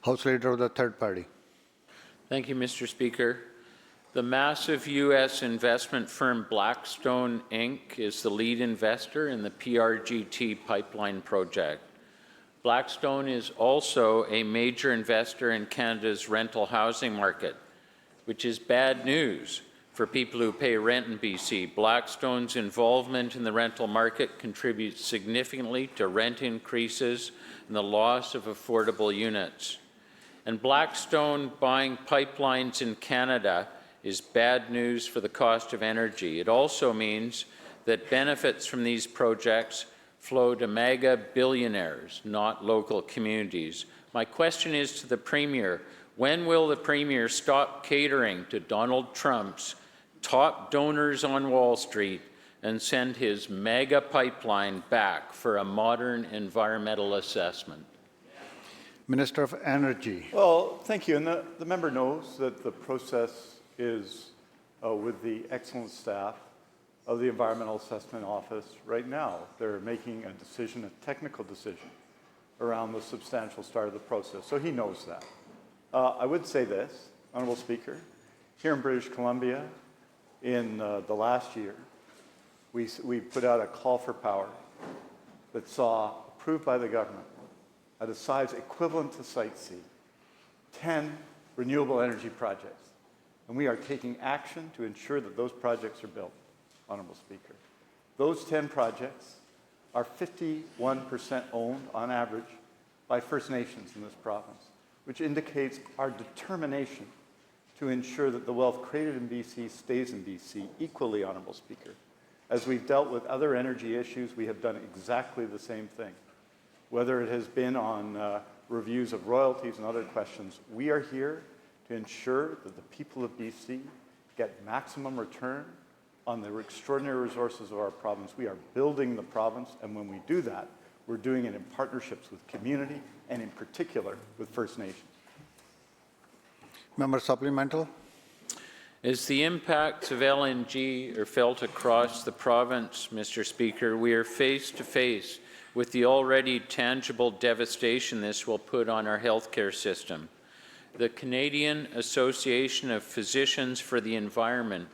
House Leader of the Third Party. Thank you, Mr. Speaker. The massive U.S. investment firm Blackstone Inc. is the lead investor in the PRGT pipeline project. Blackstone is also a major investor in Canada's rental housing market, which is bad news for people who pay rent in BC. Blackstone's involvement in the rental market contributes significantly to rent increases and the loss of affordable units. And Blackstone buying pipelines in Canada is bad news for the cost of energy. It also means that benefits from these projects flow to MAGA billionaires, not local communities. My question is to the Premier, when will the Premier stop catering to Donald Trump's top donors on Wall Street and send his MAGA pipeline back for a modern environmental assessment? Minister of Energy. Well, thank you. And the member knows that the process is with the excellent staff of the Environmental Assessment Office right now. They're making a decision, a technical decision, around the substantial start of the process. So he knows that. I would say this, Honourable Speaker, here in British Columbia, in the last year, we put out a call for power that saw, approved by the government, at a size equivalent to Site C, 10 renewable energy projects. And we are taking action to ensure that those projects are built, Honourable Speaker. Those 10 projects are 51% owned, on average, by First Nations in this province, which indicates our determination to ensure that the wealth created in BC stays in BC equally, Honourable Speaker. As we've dealt with other energy issues, we have done exactly the same thing. Whether it has been on reviews of royalties and other questions, we are here to ensure that the people of BC get maximum return on the extraordinary resources of our province. We are building the province, and when we do that, we're doing it in partnerships with community and in particular with First Nations. Member Supplemental. As the impacts of LNG are felt across the province, Mr. Speaker, we are face to face with the already tangible devastation this will put on our healthcare system. The Canadian Association of Physicians for the Environment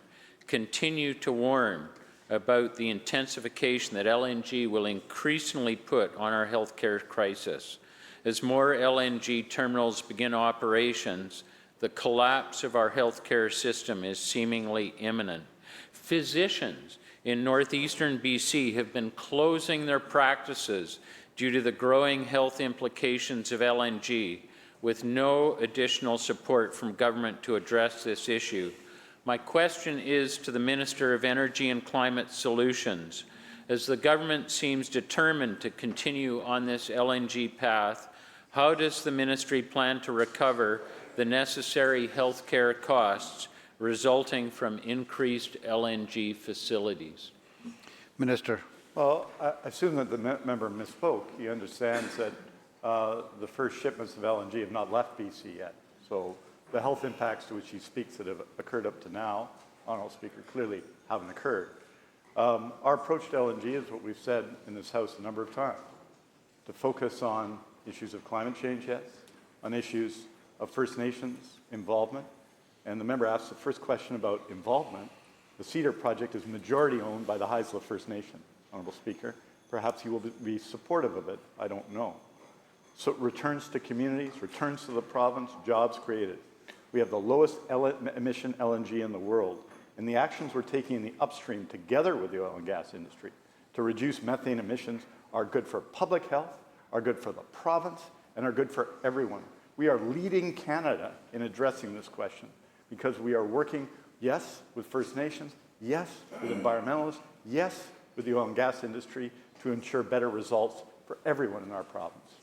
continue to warn about the intensification that LNG will increasingly put on our healthcare crisis. As more LNG terminals begin operations, the collapse of our healthcare system is seemingly imminent. Physicians in northeastern BC have been closing their practices due to the growing health implications of LNG, with no additional support from government to address this issue. My question is to the Minister of Energy and Climate Solutions. As the government seems determined to continue on this LNG path, how does the ministry plan to recover the necessary healthcare costs resulting from increased LNG facilities? Minister. Well, I assume that the member misspoke. He understands that the first shipments of LNG have not left BC yet. So the health impacts to which he speaks that have occurred up to now, Honourable Speaker, clearly haven't occurred. Our approach to LNG is what we've said in this House a number of times, to focus on issues of climate change, yes, on issues of First Nations involvement. And the member asked the first question about involvement. The Cedar project is majority owned by the Haisla First Nation, Honourable Speaker. Perhaps he will be supportive of it, I don't know. So returns to communities, returns to the province, jobs created. We have the lowest emission LNG in the world. And the actions we're taking in the upstream together with the oil and gas industry to reduce methane emissions are good for public health, are good for the province, and are good for everyone. We are leading Canada in addressing this question because we are working, yes, with First Nations, yes, with environmentalists, yes, with the oil and gas industry to ensure better results for everyone in our province.